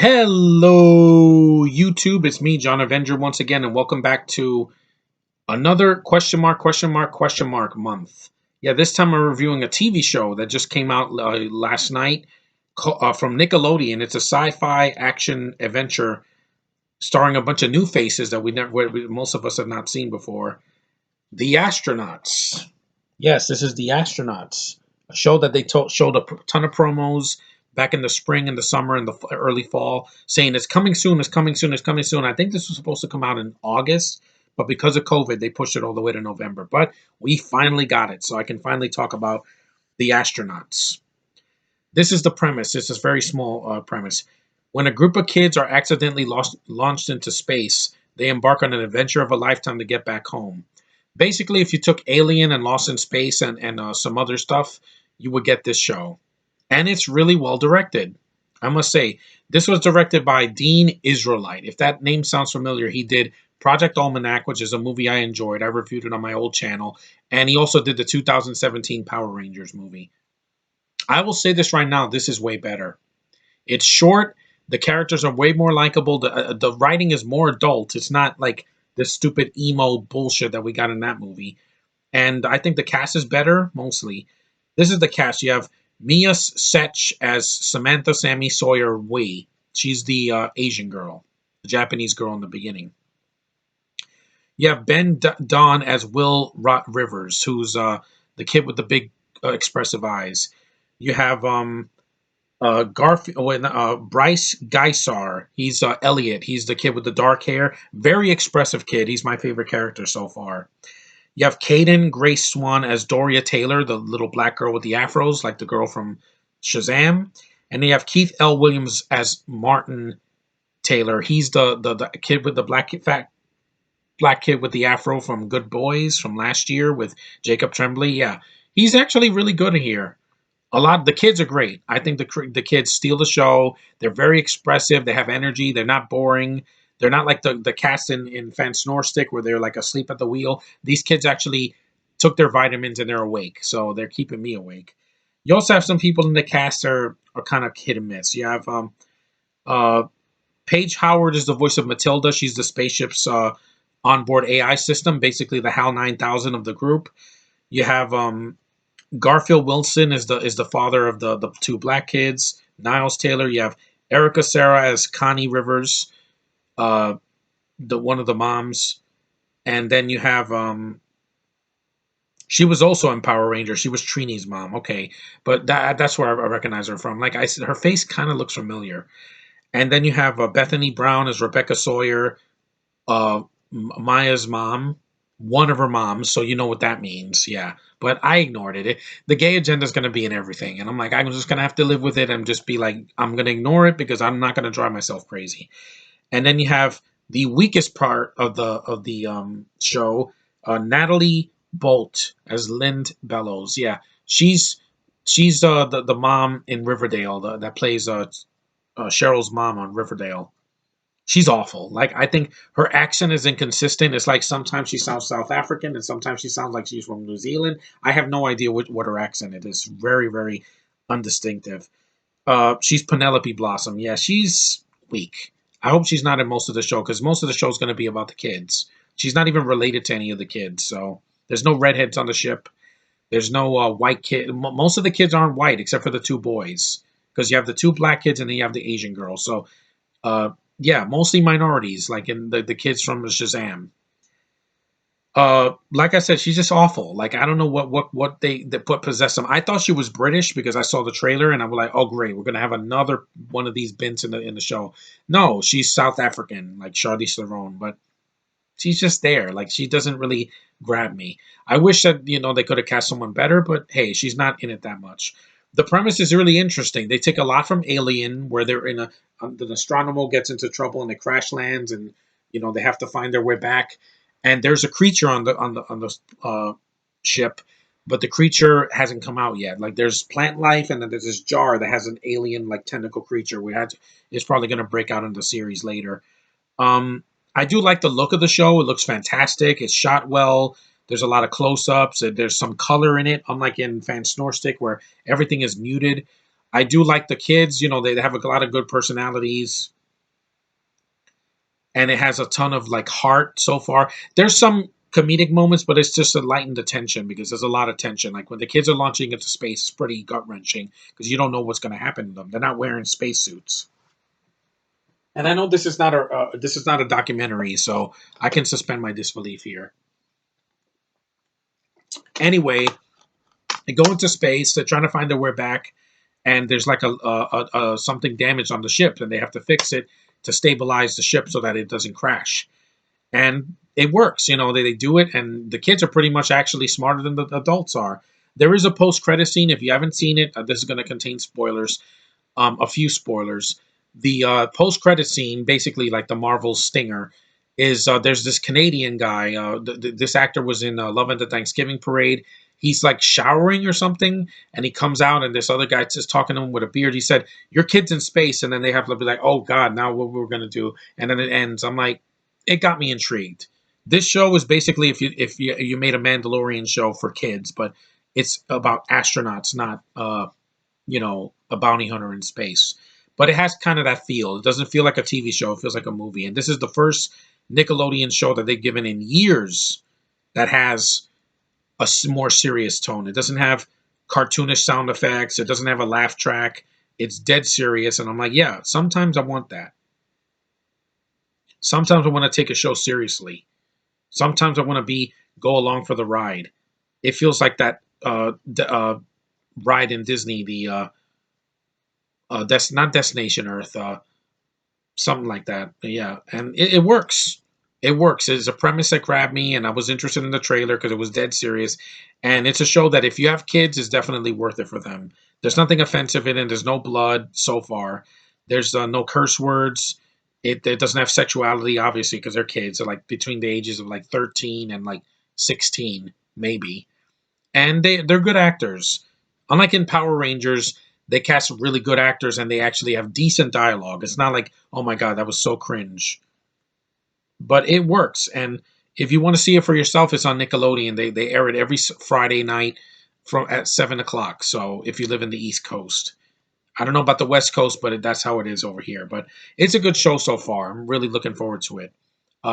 Hello, YouTube. It's me, John Avenger, once again, and welcome back to another question mark month. Yeah, this time I'm reviewing a TV show that just came out last night from Nickelodeon. It's a sci-fi action adventure starring a bunch of new faces that most of us have not seen before. The Astronauts. Yes, this is The Astronauts, a show that they showed a ton of promos back in the spring and the summer and the early fall, saying it's coming soon, it's coming soon, it's coming soon. I think this was supposed to come out in August, but because of COVID, they pushed it all the way to November. But we finally got it, so I can finally talk about The Astronauts. This is the premise. This is a very small premise. When a group of kids are accidentally launched into space, they embark on an adventure of a lifetime to get back home. Basically, if you took Alien and Lost in Space and some other stuff, you would get this show. And it's really well directed. I must say, this was directed by Dean Israelite. If that name sounds familiar, he did Project Almanac, which is a movie I enjoyed. I reviewed it on my old channel. And he also did the 2017 Power Rangers movie. I will say this right now, this is way better. It's short. The characters are way more likable. The writing is more adult. It's not like the stupid emo bullshit that we got in that movie. And I think the cast is better, mostly. This is the cast. You have Mia Sech as Samantha Sammy Sawyer Wei. She's the Asian girl, the Japanese girl in the beginning. You have Ben Don as Will Rivers, who's the kid with the big expressive eyes. You have Bryce Geisar. He's Elliot. He's the kid with the dark hair. Very expressive kid. He's my favorite character so far. You have Caden Grace Swan as Doria Taylor, the little black girl with the afros, like the girl from Shazam. And you have Keith L. Williams as Martin Taylor. He's the kid with the fat black kid with the afro from Good Boys from last year with Jacob Tremblay. Yeah, he's actually really good here. A lot. The kids are great. I think the kids steal the show. They're very expressive. They have energy. They're not boring. They're not like the cast in Fan Snore Stick where they're like asleep at the wheel. These kids actually took their vitamins and they're awake, so they're keeping me awake. You also have some people in the cast are kind of hit and miss. You have uh, Paige Howard is the voice of Matilda. She's the spaceship's onboard AI system, basically the HAL 9000 of the group. You have Garfield Wilson is the father of the two black kids. Niles Taylor. You have Erica Sarah as Connie Rivers, uh, the one of the moms, and then you have she was also in Power Rangers. She was Trini's mom. Okay, but that's where I recognize her from. Like I said, her face kind of looks familiar. And then you have Bethany Brown as Rebecca Sawyer, Maya's mom, one of her moms, so you know what that means. Yeah, but I ignored it. The gay agenda is going to be in everything, and I'm like, I'm just going to have to live with it and just be like, I'm going to ignore it because I'm not going to drive myself crazy. And then you have the weakest part of the show, Natalie Bolt as Lind Bellows. Yeah, she's the mom in Riverdale that plays Cheryl's mom on Riverdale. She's awful. Like I think her accent is inconsistent. It's like sometimes she sounds South African and sometimes she sounds like she's from New Zealand. I have no idea what her accent is. It's very very undistinctive. She's Penelope Blossom. Yeah, she's weak. I hope she's not in most of the show because most of the show is going to be about the kids. She's not even related to any of the kids. So there's no redheads on the ship. There's no white kid. Most of the kids aren't white except for the two boys because you have the two black kids and then you have the Asian girl. So uh, yeah, mostly minorities, like in the kids from Shazam. Like I said, she's just awful. Like I don't know what they put possess them. I thought she was British because I saw the trailer and I was like, oh great, we're gonna have another one of these bints in the show. No, she's South African, like Charlize Theron, but she's just there. Like she doesn't really grab me. I wish that they could have cast someone better, but hey, she's not in it that much. The premise is really interesting. They take a lot from Alien, where they're in the astronomer gets into trouble and it crash lands, and they have to find their way back. And there's a creature on the ship, but the creature hasn't come out yet. Like there's plant life, and then there's this jar that has an alien like tentacle creature. It's probably going to break out in the series later. Um, I do like the look of the show. It looks fantastic. It's shot well. There's a lot of close-ups. And there's some color in it, unlike in Fan Snore Stick, where everything is muted. I do like the kids. You know, they have a lot of good personalities, and it has a ton of like heart so far. There's some comedic moments, but it's just to lighten the tension because there's a lot of tension. Like when the kids are launching into space, it's pretty gut wrenching because you don't know what's going to happen to them. They're not wearing spacesuits. And I know this is not a documentary, so I can suspend my disbelief here. Anyway, they go into space. They're trying to find their way back, and there's like a something damaged on the ship, and they have to fix it to stabilize the ship so that it doesn't crash. And it works. You know, they do it, and the kids are pretty much actually smarter than the adults are. There is a post credit scene. If you haven't seen it, this is going to contain spoilers. A few spoilers. The post credit scene, basically like the Marvel stinger, is there's this Canadian guy. This actor was in Love and the Thanksgiving Parade. He's like showering or something, and he comes out, and this other guy just talking to him with a beard. He said, "Your kid's in space," and then they have to be like, "Oh God, now what we're gonna do?" And then it ends. I'm like, it got me intrigued. This show is basically if you made a Mandalorian show for kids, but it's about astronauts, not a bounty hunter in space. But it has kind of that feel. It doesn't feel like a TV show. It feels like a movie. And this is the first Nickelodeon show that they've given in years that has a more serious tone. It doesn't have cartoonish sound effects. It doesn't have a laugh track. It's dead serious. And I'm like, yeah, sometimes I want that. Sometimes I want to take a show seriously. Sometimes I want to go along for the ride. It feels like that ride in Disney, the not Destination Earth, something like that. Yeah, and it works. It works. It's a premise that grabbed me, and I was interested in the trailer because it was dead serious. And it's a show that if you have kids, is definitely worth it for them. There's nothing offensive in it. There's no blood so far. There's no curse words. It doesn't have sexuality, obviously, because they're kids. They're like between the ages of like 13 and like 16, maybe. And they're good actors. Unlike in Power Rangers, they cast really good actors and they actually have decent dialogue. It's not like, oh my god, that was so cringe. But it works. And if you want to see it for yourself, it's on Nickelodeon. They air it every Friday night from at 7 o'clock. So if you live in the East Coast, I don't know about the West Coast, but that's how it is over here. But it's a good show so far. I'm really looking forward to it.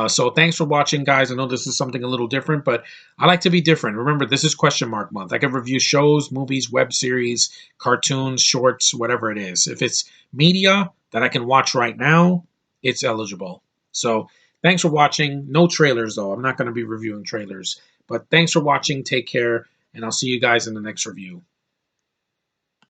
So thanks for watching, guys. I know this is something a little different, but I like to be different. Remember, this is question mark month. I can review shows, movies, web series, cartoons, shorts, whatever it is. If it's media that I can watch right now, it's eligible. So thanks for watching. No trailers, though. I'm not going to be reviewing trailers. But thanks for watching. Take care, and I'll see you guys in the next review.